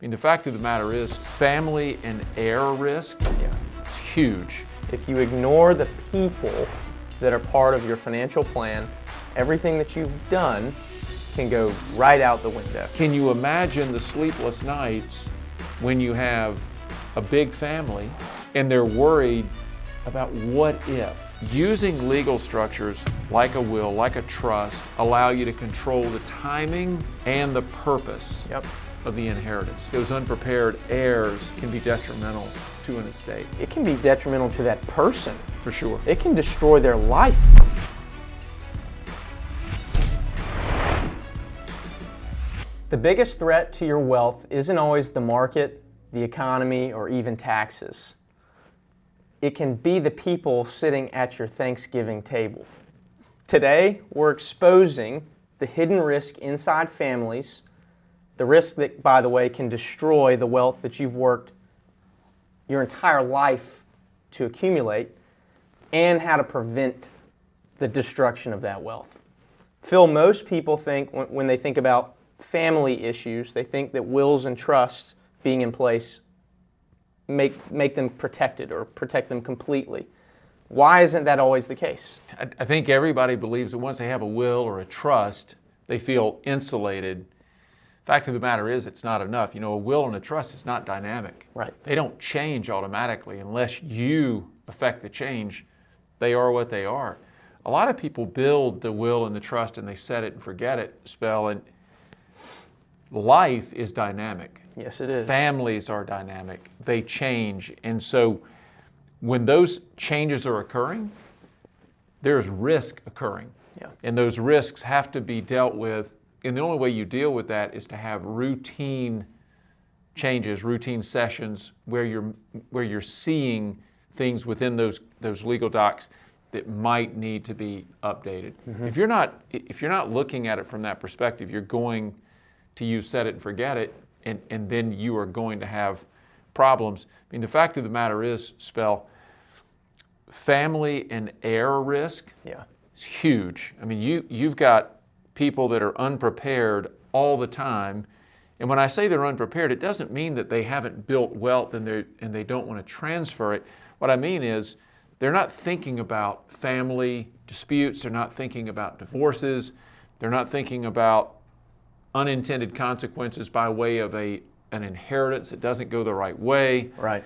mean, the fact of the matter is family and heir risk is huge. If you ignore the people that are part of your financial plan, everything that you've done can go right out the window. Can you imagine the sleepless nights when you have a big family and they're worried about what if? Using legal structures like a will, like a trust, allow you to control the timing and the purpose of the inheritance. Those unprepared heirs can be detrimental to an estate. It can be detrimental to that person. For sure. It can destroy their life. The biggest threat to your wealth isn't always the market, the economy, or even taxes. It can be the people sitting at your Thanksgiving table. Today, we're exposing the hidden risk inside families, the risk that, by the way, can destroy the wealth that you've worked your entire life to accumulate, and how to prevent the destruction of that wealth. Phil, most people think, when they think about family issues, they think that wills and trusts being in place make them protected or protect them completely. Why isn't that always the case? I think everybody believes that once they have a will or a trust, they feel insulated. Fact of the matter is, it's not enough. You know, a will and a trust is not dynamic. Right. They don't change automatically unless you affect the change. They are what they are. A lot of people build the will and the trust and they set it and forget it spell, and life is dynamic. Yes, it is. Families are dynamic. They change. And so when those changes are occurring, there's risk occurring. Yeah. And those risks have to be dealt with. And the only way you deal with that is to have routine changes, routine sessions where you're seeing things within those legal docs that might need to be updated. Mm-hmm. If you're not looking at it from that perspective, you're going to use set it and forget it, and then you are going to have problems. I mean, the fact of the matter is, family and heir risk is huge. I mean, you've got people that are unprepared all the time. And when I say they're unprepared, it doesn't mean that they haven't built wealth and they don't want to transfer it. What I mean is they're not thinking about family disputes. They're not thinking about divorces. They're not thinking about unintended consequences by way of an inheritance that doesn't go the right way. Right.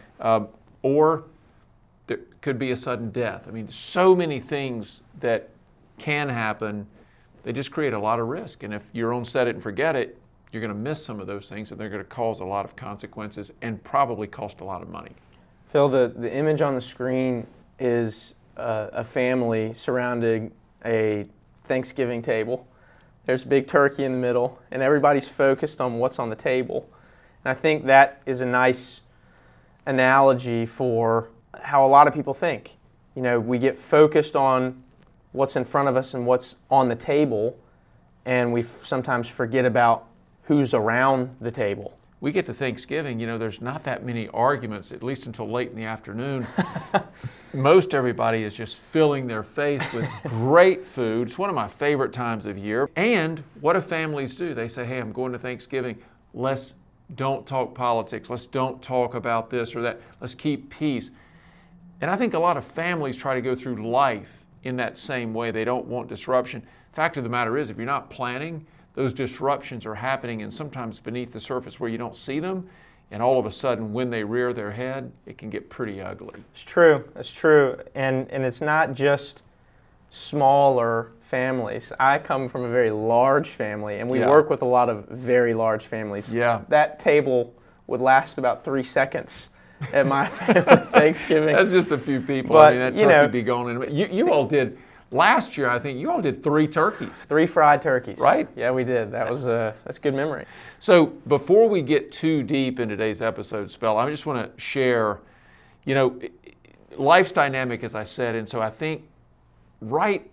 Or there could be a sudden death. I mean, so many things that can happen. They just create a lot of risk. And if you're on set it and forget it, you're going to miss some of those things, and they're going to cause a lot of consequences and probably cost a lot of money. Phil, the image on the screen is a family surrounding a Thanksgiving table. There's a big turkey in the middle, and everybody's focused on what's on the table. And I think that is a nice analogy for how a lot of people think. You know, we get focused on what's in front of us and what's on the table, and we sometimes forget about who's around the table. We get to Thanksgiving, you know, there's not that many arguments, at least until late in the afternoon. Most everybody is just filling their face with great food. It's one of my favorite times of year. And what do families do? They say, hey, I'm going to Thanksgiving. Let's don't talk politics. Let's don't talk about this or that. Let's keep peace. And I think a lot of families try to go through life in that same way. They don't want disruption. Fact of the matter is, if you're not planning, those disruptions are happening, and sometimes beneath the surface where you don't see them, and all of a sudden when they rear their head, it can get pretty ugly. It's true. It's true. And it's not just smaller families. I come from a very large family, and we work with a lot of very large families. Yeah. That table would last about 3 seconds at my family Thanksgiving. That's just a few people. But, I mean, that turkey would be gone in a minute. You all did, last year I think, you all did 3 turkeys. 3 fried turkeys. Right? Yeah, we did. That's good memory. So before we get too deep in today's episode, I just want to share, you know, life's dynamic, as I said, and so I think right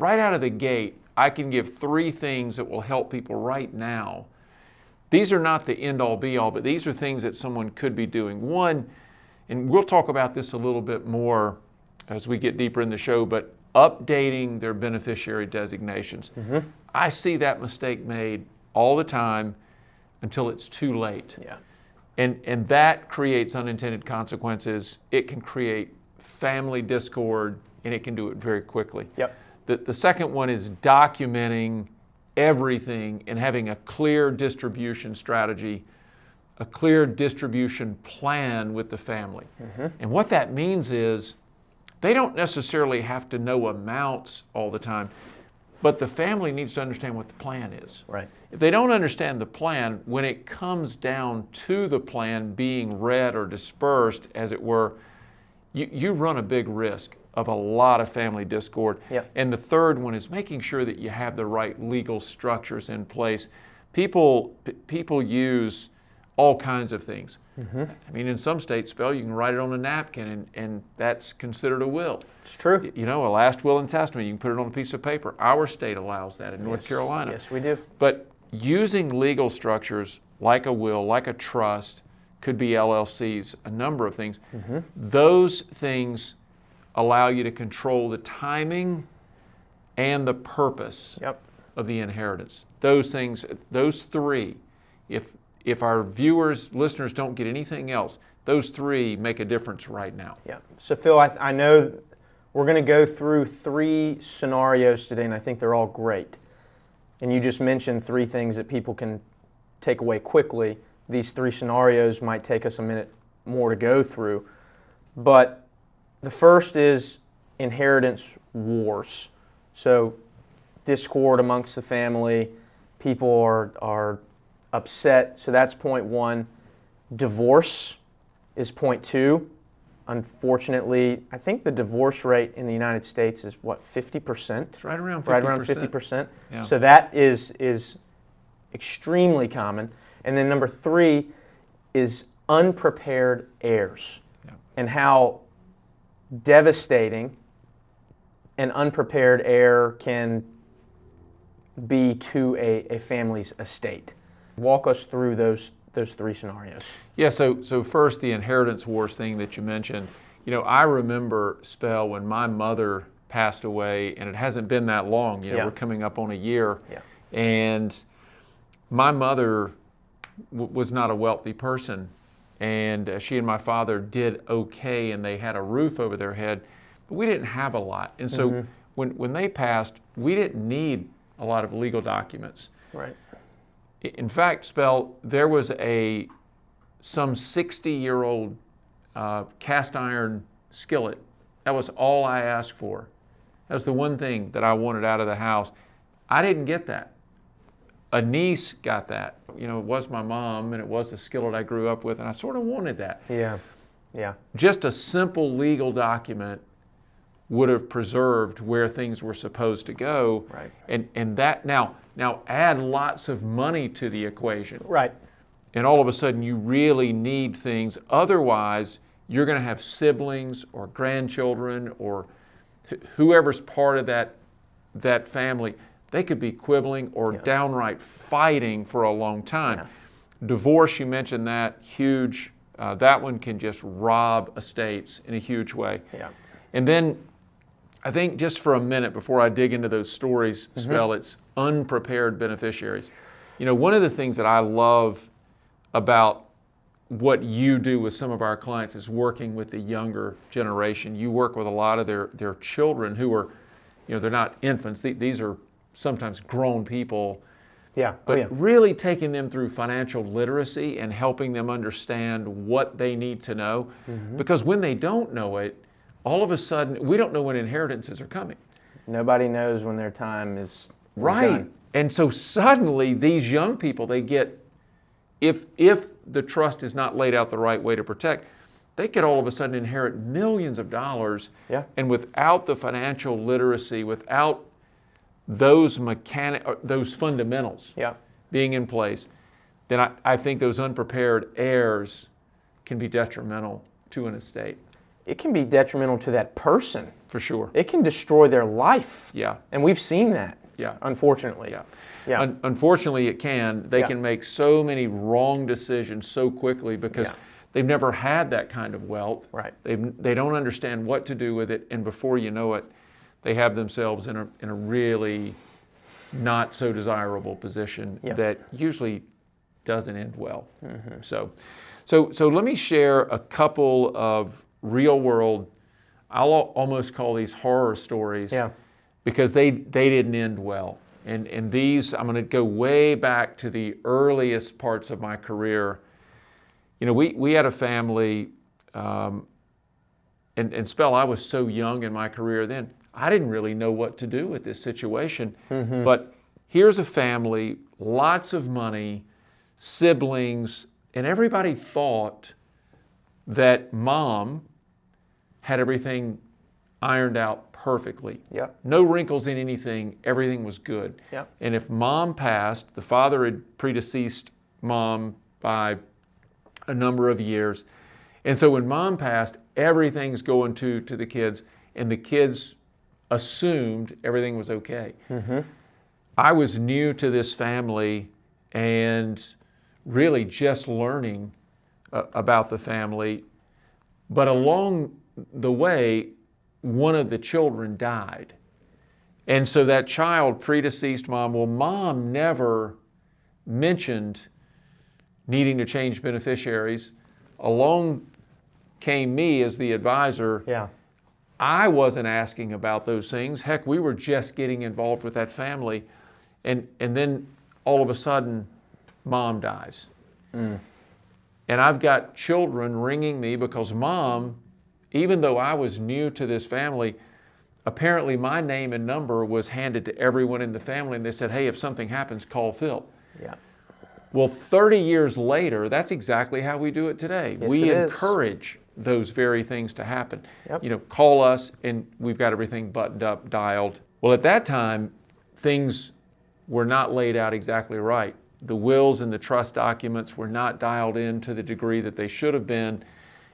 out of the gate, I can give 3 things that will help people right now. These are not the end-all be-all, but these are things that someone could be doing. One, and we'll talk about this a little bit more as we get deeper in the show, but updating their beneficiary designations. Mm-hmm. I see that mistake made all the time. until it's too late. Yeah. And that creates unintended consequences. It can create family discord, and it can do it very quickly. Yep. The second one is documenting everything and having a clear distribution strategy, a clear distribution plan with the family. And what that means is they don't necessarily have to know amounts all the time, but the family needs to understand what the plan is. Right. If they don't understand the plan, when it comes down to the plan being read or dispersed, as it were, you run a big risk of a lot of family discord. Yep. And the third one is making sure that you have the right legal structures in place. People use all kinds of things. I mean, in some states, Spell, you can write it on a napkin, and that's considered a will. It's true. You know, a last will and testament, you can put it on a piece of paper. Our state allows that in North Carolina. Yes, we do. But using legal structures like a will, like a trust, could be LLCs, a number of things. Those things allow you to control the timing and the purpose of the inheritance. Those things, those three, if our viewers, listeners don't get anything else, those three make a difference right now. Yeah. So Phil, I know we're going to go through 3 scenarios today, and I think they're all great. And you just mentioned 3 things that people can take away quickly. These 3 scenarios might take us a minute more to go through. But the first is inheritance wars. So discord amongst the family, people are upset, so that's point 1. Divorce is point 2. Unfortunately, I think the divorce rate in the United States is what, 50%? It's right around 50%. Right around 50%. Yeah. So that is extremely common. And then number 3 is unprepared heirs, and how devastating an unprepared heir can be to a family's estate. Walk us through those 3 scenarios. Yeah, so first, the inheritance wars thing that you mentioned. You know, I remember, Spell, when my mother passed away, and it hasn't been that long. You know, we're coming up on a year. Yeah. And my mother was not a wealthy person, and she and my father did okay, and they had a roof over their head, but we didn't have a lot. And so when they passed, we didn't need a lot of legal documents. Right. In fact, Spell, there was some 60-year-old cast iron skillet. That was all I asked for. That was the one thing that I wanted out of the house. I didn't get that. A niece got that. You know, it was my mom, and it was the skillet I grew up with, and I sort of wanted that. Yeah, yeah. Just a simple legal document would have preserved where things were supposed to go. Right. And that now add lots of money to the equation. Right. And all of a sudden you really need things. Otherwise, you're going to have siblings or grandchildren or whoever's part of that family. They could be quibbling or downright fighting for a long time. Yeah. Divorce, you mentioned that, huge. That one can just rob estates in a huge way. Yeah. And then I think just for a minute before I dig into those stories, Spell, it's unprepared beneficiaries. You know, one of the things that I love about what you do with some of our clients is working with the younger generation. You work with a lot of their children who are, you know, they're not infants. These are sometimes grown people. Yeah. But really taking them through financial literacy and helping them understand what they need to know. Because when they don't know it, all of a sudden, we don't know when inheritances are coming. Nobody knows when their time is right. done. And so suddenly, these young people, they get, if the trust is not laid out the right way to protect, they could all of a sudden inherit millions of dollars. Yeah. And without the financial literacy, without those fundamentals being in place, then I think those unprepared heirs can be detrimental to an estate. It can be detrimental to that person. For sure. It can destroy their life. Yeah. And we've seen that. Yeah. Unfortunately. Yeah. Yeah. Unfortunately, it can. They can make so many wrong decisions so quickly because they've never had that kind of wealth. Right. They don't understand what to do with it, and before you know it, they have themselves in a really not so desirable position that usually doesn't end well. So let me share a couple of real world, I'll almost call these horror stories, because they didn't end well. And these, I'm going to go way back to the earliest parts of my career. You know, we had a family, and Spell, I was so young in my career then, I didn't really know what to do with this situation. But here's a family, lots of money, siblings, and everybody thought that mom had everything ironed out perfectly. No wrinkles in anything, everything was good. And if mom passed, the father had predeceased mom by a number of years. And so when mom passed, everything's going to the kids, and the kids assumed everything was okay. I was new to this family and really just learning about the family. But along the way, one of the children died. And so that child predeceased mom. Well, mom never mentioned needing to change beneficiaries. Along came me as the advisor. I wasn't asking about those things. Heck, we were just getting involved with that family. And then all of a sudden, mom dies. And I've got children ringing me because mom, even though I was new to this family, apparently my name and number was handed to everyone in the family, and they said, hey, if something happens, call Phil. Well, 30 years later, that's exactly how we do it today. We encourage those very things to happen. You know, call us and we've got everything buttoned up, dialed. Well, at that time, things were not laid out exactly right. The wills and the trust documents were not dialed in to the degree that they should have been.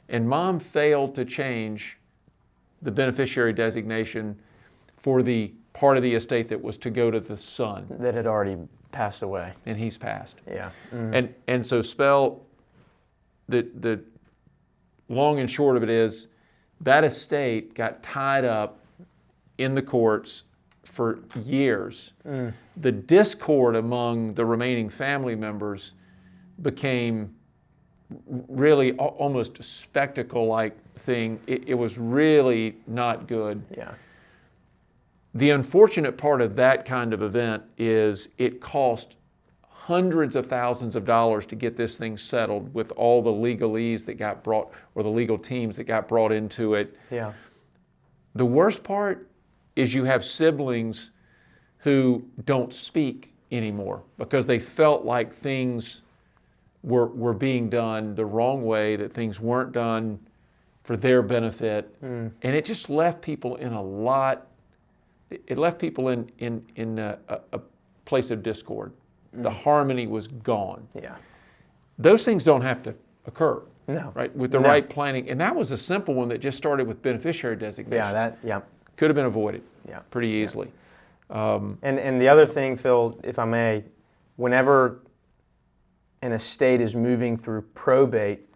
And mom failed to change the beneficiary designation for the part of the estate that was to go to the son. That had already passed away. And he's passed. Mm-hmm. And so Spell, the long and short of it is that estate got tied up in the courts for years. The discord among the remaining family members became really almost a spectacle-like thing. It was really not good. The unfortunate part of that kind of event is it cost hundreds of thousands of dollars to get this thing settled with all the legalese that got brought, or the legal teams that got brought into it. The worst part is you have siblings who don't speak anymore because they felt like things were being done the wrong way, that things weren't done for their benefit. And it just left people in it left people in a place of discord. The harmony was gone. Those things don't have to occur. Right? With the right planning. And that was a simple one that just started with beneficiary designations. Could have been avoided pretty easily. And the other thing, Phil, if I may, whenever an estate is moving through probate,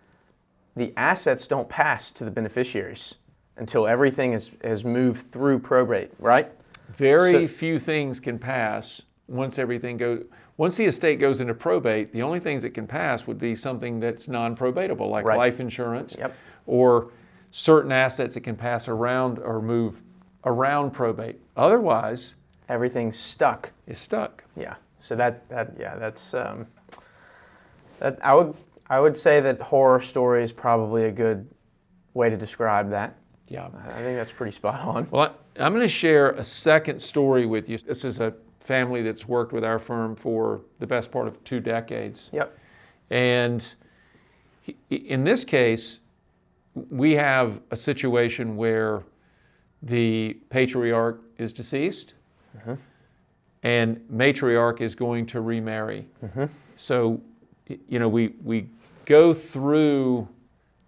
the assets don't pass to the beneficiaries until everything has moved through probate, right? Very few things can pass once the estate goes into probate. The only things that can pass would be something that's non-probatable, like life insurance, or certain assets that can pass around or move around probate. Otherwise, everything's stuck. It's stuck. So that's I would say that horror story is probably a good way to describe that. I think that's pretty spot on. Well, I'm going to share a second story with you. This is a family that's worked with our firm for the best part of 2 decades. And in this case, we have a situation where the patriarch is deceased and matriarch is going to remarry. So, you know, we go through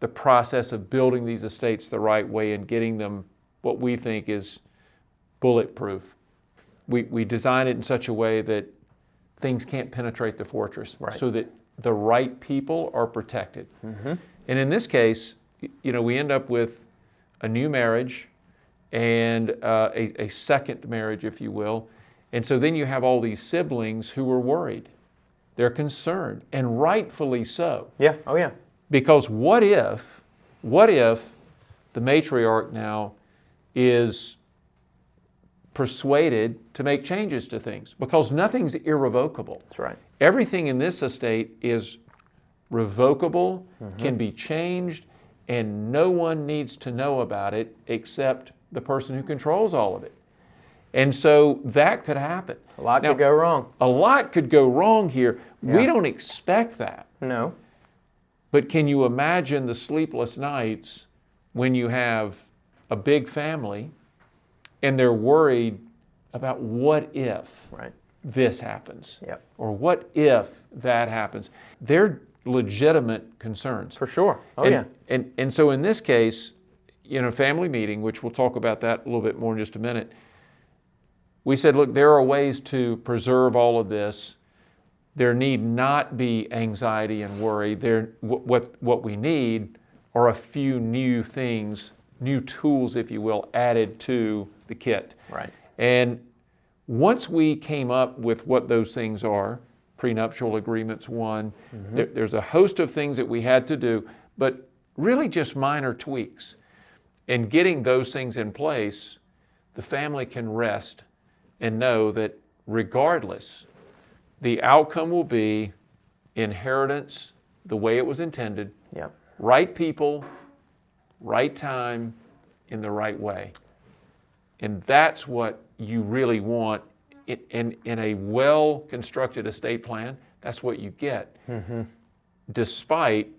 the process of building these estates the right way and getting them what we think is bulletproof. We design it in such a way that things can't penetrate the fortress, so that the right people are protected. And in this case, you know, we end up with a new marriage and a second marriage, if you will. And so then you have all these siblings who are worried. They're concerned, and rightfully so. Yeah. Oh, yeah. Because what if the matriarch now is persuaded to make changes to things? Because nothing's irrevocable. That's right. Everything in this estate is revocable, can be changed, and no one needs to know about it except the person who controls all of it. And so that could happen. A lot could go wrong. A lot could go wrong here. Yeah. We don't expect that. No. But can you imagine the sleepless nights when you have a big family and they're worried about what if this happens? Yep. Or what if that happens? They're legitimate concerns. For sure. Oh, yeah. And so in this case, in a family meeting, which we'll talk about that a little bit more in just a minute, we said, look, there are ways to preserve all of this. There need not be anxiety and worry. What we need are a few new things, new tools, if you will, added to the kit. Right. And once we came up with what those things are, prenuptial agreements one, there's a host of things that we had to do, but really just minor tweaks. And getting those things in place, the family can rest and know that regardless, the outcome will be inheritance the way it was intended, Yep. right people, right time, in the right way. And that's what you really want in a well-constructed estate plan. That's what you get, despite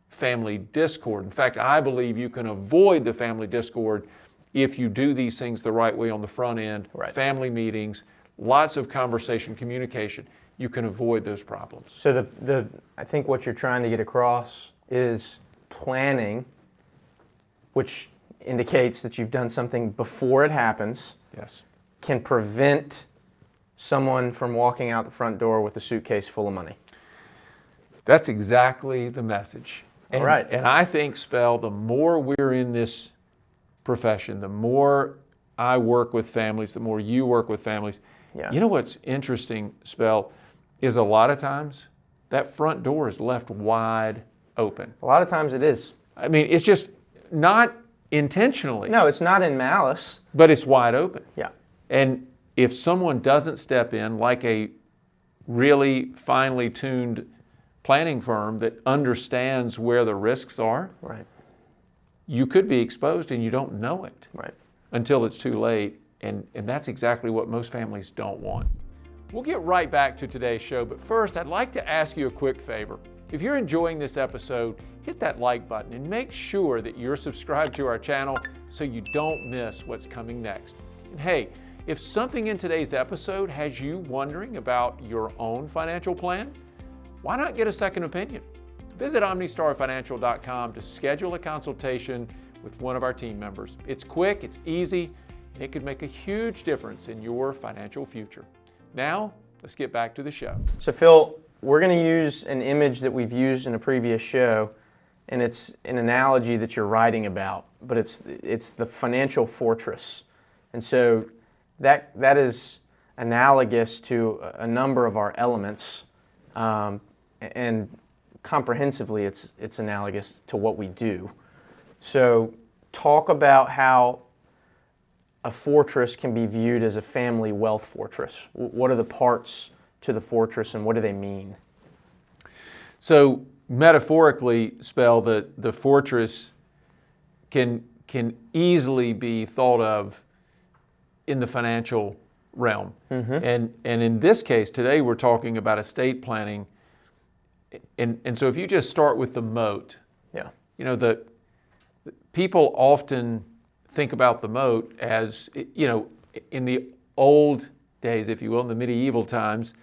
family discord. In fact, I believe you can avoid the family discord if you do these things the right way on the front end, family meetings, lots of conversation, communication. You can avoid those problems. So I think what you're trying to get across is planning, which indicates that you've done something before it happens. Yes. Can prevent someone from walking out the front door with a suitcase full of money. That's exactly the message. All right. And I think, Spell, the more we're in this profession, the more I work with families, the more you work with families. Yeah. You know what's interesting, Spell, is a lot of times that front door is left wide open. A lot of times it is. I mean, it's just not intentionally. No, it's not in malice. But it's wide open. Yeah. And if someone doesn't step in like a really finely tuned planning firm that understands where the risks are, Right. you could be exposed and you don't know it Right. until it's too late. And that's exactly what most families don't want. We'll get right back to today's show, but first I'd like to ask you a quick favor. If you're enjoying this episode, hit that like button and make sure that you're subscribed to our channel so you don't miss what's coming next. And hey, if something in today's episode has you wondering about your own financial plan, why not get a second opinion? Visit OmniStarFinancial.com to schedule a consultation with one of our team members. It's quick, it's easy, and it could make a huge difference in your financial future. Now, let's get back to the show. So Phil, we're going to use an image that we've used in a previous show, and it's an analogy that you're writing about, but it's the financial fortress. And so that is analogous to a number of our elements, and comprehensively it's analogous to what we do. So talk about how a fortress can be viewed as a family wealth fortress. What are the parts to the fortress and what do they mean? So metaphorically, Spell, the fortress can easily be thought of in the financial realm. And in this case, today we're talking about estate planning. And so if you just start with the moat, Yeah. you know, the people often think about the moat as, you know, in the old days, if you will, in the medieval times,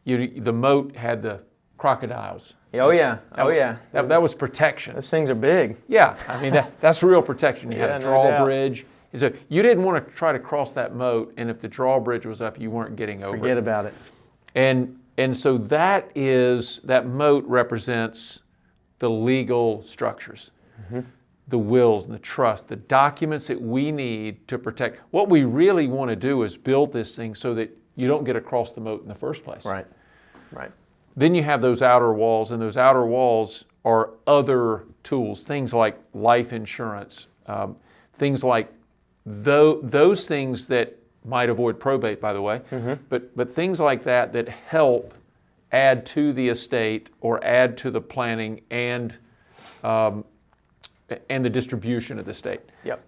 the moat had the crocodiles. Oh yeah, oh yeah. That was protection. Those things are big. Yeah, I mean, that's real protection. You had a no doubt. drawbridge. So you didn't want to try to cross that moat, and if the drawbridge was up, you weren't getting over it. Forget about it. And so that moat represents the legal structures, the wills and the trust, the documents that we need to protect. What we really want to do is build this thing so that you don't get across the moat in the first place. Right, right. Then you have those outer walls, and those outer walls are other tools, things like life insurance, things like those things that might avoid probate, by the way, but things like that help add to the estate or add to the planning and the distribution of the estate. Yep.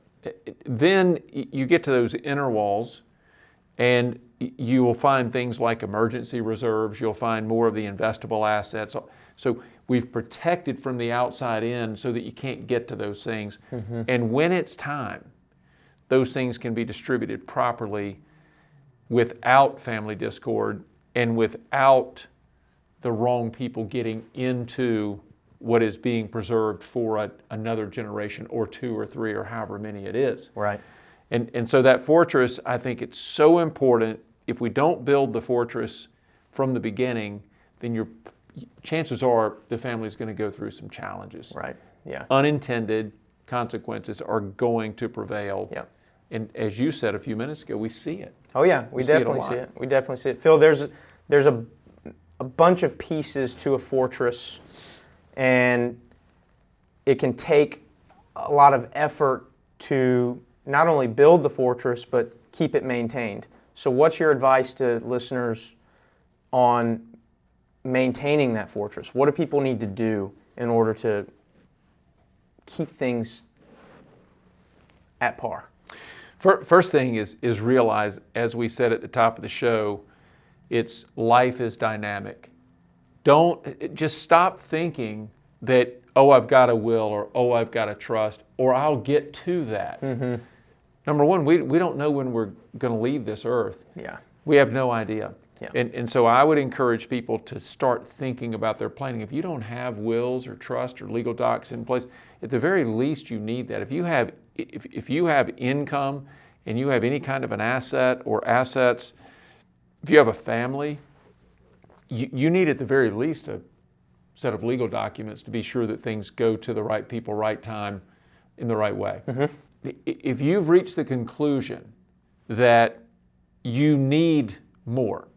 Then you get to those inner walls, and you will find things like emergency reserves. You'll find more of the investable assets. So we've protected from the outside in so that you can't get to those things. And when it's time, those things can be distributed properly without family discord and without the wrong people getting into what is being preserved for another generation or two or three or however many it is. Right. And so that fortress, I think it's so important. If we don't build the fortress from the beginning, then chances are the family's going to go through some challenges. Right. Yeah. Unintended consequences are going to prevail. Yeah. And as you said a few minutes ago, we see it. Oh yeah, we definitely see it. We definitely see it. Phil, there's a bunch of pieces to a fortress, and it can take a lot of effort to not only build the fortress, but keep it maintained. So what's your advice to listeners on maintaining that fortress? What do people need to do in order to keep things at par? First thing is realize, as we said at the top of the show, life is dynamic. Don't just stop thinking that, oh, I've got a will, or oh, I've got a trust, or I'll get to that. Number one, we don't know when we're going to leave this earth. Yeah. We have no idea. Yeah. And so I would encourage people to start thinking about their planning. If you don't have wills or trust or legal docs in place, at the very least you need that. If you have income and you have any kind of an asset or assets, if you have a family, you need at the very least a set of legal documents to be sure that things go to the right people, right time, in the right way. If you've reached the conclusion that you need more,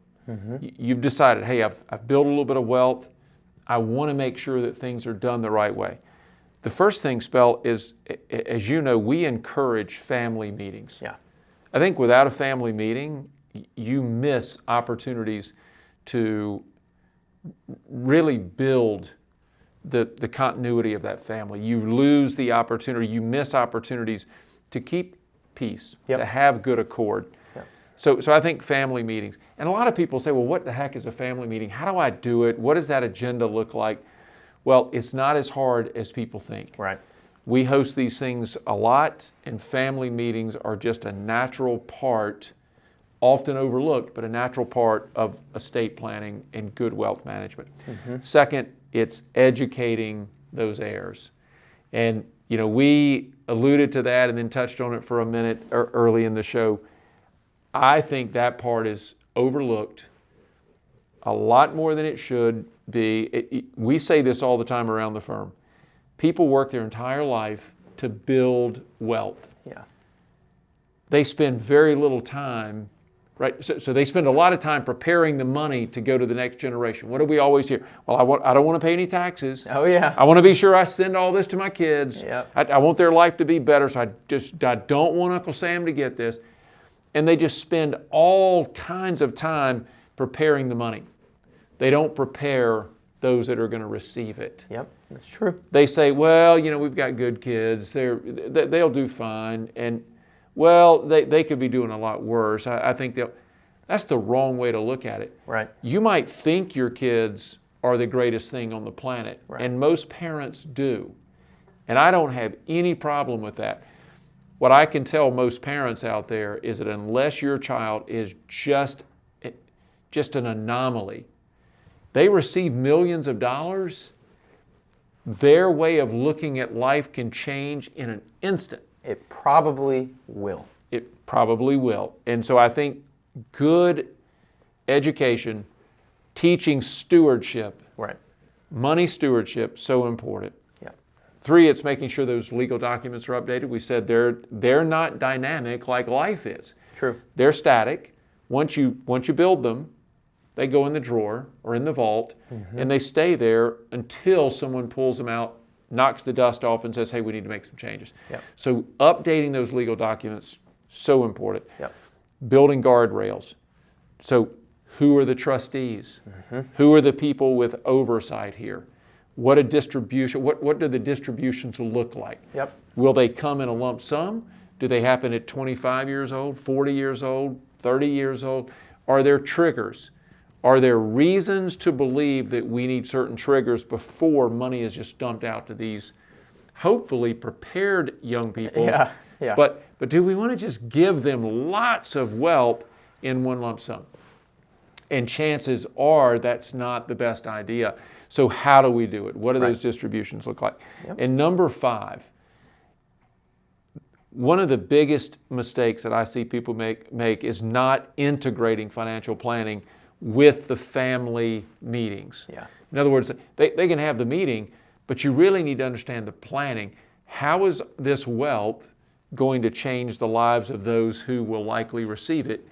you've decided, hey, I've built a little bit of wealth, I want to make sure that things are done the right way. The first thing, Spell, is, as you know, we encourage family meetings. Yeah. I think without a family meeting, you miss opportunities to really build the continuity of that family. You lose the opportunity, you miss opportunities to keep peace, to have good accord. So I think family meetings. And a lot of people say, well, what the heck is a family meeting? How do I do it? What does that agenda look like? Well, it's not as hard as people think. Right. We host these things a lot, and family meetings are just a natural part, often overlooked, but a natural part of estate planning and good wealth management. Second, it's educating those heirs. And, you know, we alluded to that and then touched on it for a minute early in the show. I think that part is overlooked a lot more than it should be. We say this all the time around the firm. People work their entire life to build wealth. Yeah. They spend very little time, right? So they spend a lot of time preparing the money to go to the next generation. What do we always hear? Well, I don't want to pay any taxes. Oh yeah. I want to be sure I send all this to my kids. Yep. I want their life to be better, so I don't want Uncle Sam to get this. And they just spend all kinds of time preparing the money. They don't prepare those that are going to receive it. Yep, that's true. They say, well, you know, we've got good kids. They'll do fine. And, well, they could be doing a lot worse. I think that's the wrong way to look at it. Right. You might think your kids are the greatest thing on the planet, right. And most parents do. And I don't have any problem with that. What I can tell most parents out there is that unless your child is just an anomaly, they receive millions of dollars, their way of looking at life can change in an instant. It probably will. It probably will. And so I think good education, teaching stewardship, right. Money stewardship, so important. Yeah. 3, it's making sure those legal documents are updated. We said they're not dynamic like life is. True. They're static. Once you build them, they go in the drawer or in the vault, and they stay there until someone pulls them out, knocks the dust off, and says, hey, we need to make some changes. Yep. So updating those legal documents, so important. Yep. Building guardrails. So who are the trustees? Who are the people with oversight here? What a distribution, what do the distributions look like? Yep. Will they come in a lump sum? Do they happen at 25 years old, 40 years old, 30 years old? Are there triggers? Are there reasons to believe that we need certain triggers before money is just dumped out to these hopefully prepared young people? Yeah, yeah. But do we want to just give them lots of wealth in one lump sum? And chances are that's not the best idea. So how do we do it? What do those distributions look like? Yep. And number 5, one of the biggest mistakes that I see people make is not integrating financial planning with the family meetings. Yeah. In other words, they can have the meeting, but you really need to understand the planning. How is this wealth going to change the lives of those who will likely receive it?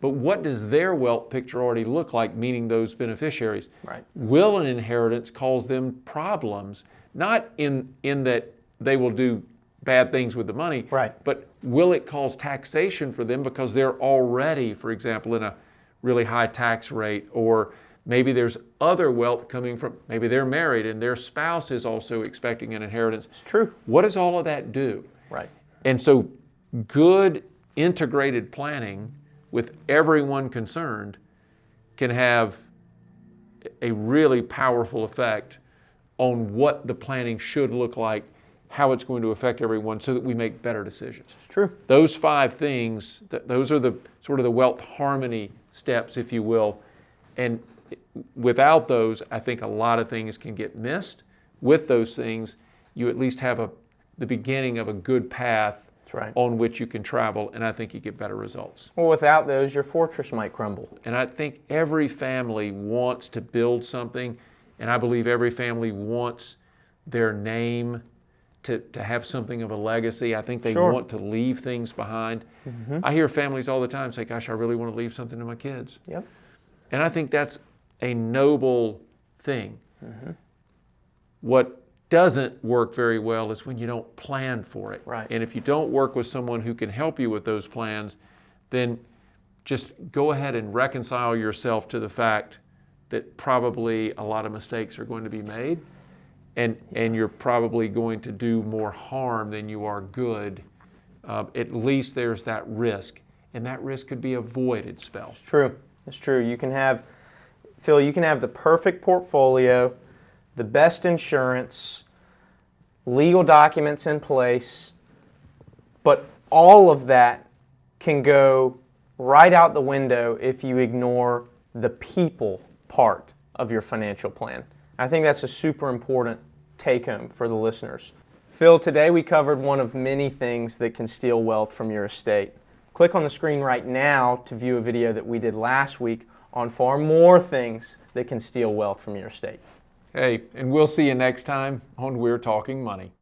But what does their wealth picture already look like, meaning those beneficiaries? Right. Will an inheritance cause them problems? Not in that they will do bad things with the money, Right. but will it cause taxation for them because they're already, for example, in a really high tax rate, or maybe there's other wealth coming from, maybe they're married and their spouse is also expecting an inheritance. It's true. What does all of that do? Right. And so good integrated planning with everyone concerned can have a really powerful effect on what the planning should look like, how it's going to affect everyone, so that we make better decisions. It's true. Those 5 things, those are the sort of the wealth harmony steps, if you will. And without those, I think a lot of things can get missed. With those things, you at least have the beginning of a good path That's right. on which you can travel, and I think you get better results. Well, without those, your fortress might crumble. And I think every family wants to build something, and I believe every family wants their name to have something of a legacy. I think they Sure. want to leave things behind. I hear families all the time say, gosh, I really want to leave something to my kids. Yep. And I think that's a noble thing. What doesn't work very well is when you don't plan for it. Right. And if you don't work with someone who can help you with those plans, then just go ahead and reconcile yourself to the fact that probably a lot of mistakes are going to be made, and you're probably going to do more harm than you are good. At least there's that risk, and that risk could be avoided, Spell. It's true. It's true. You can have, Phil, you can have the perfect portfolio, the best insurance, legal documents in place, but all of that can go right out the window if you ignore the people part of your financial plan. I think that's a super important take-home for the listeners. Phil, today we covered one of many things that can steal wealth from your estate. Click on the screen right now to view a video that we did last week on far more things that can steal wealth from your estate. Hey, and we'll see you next time on We're Talking Money.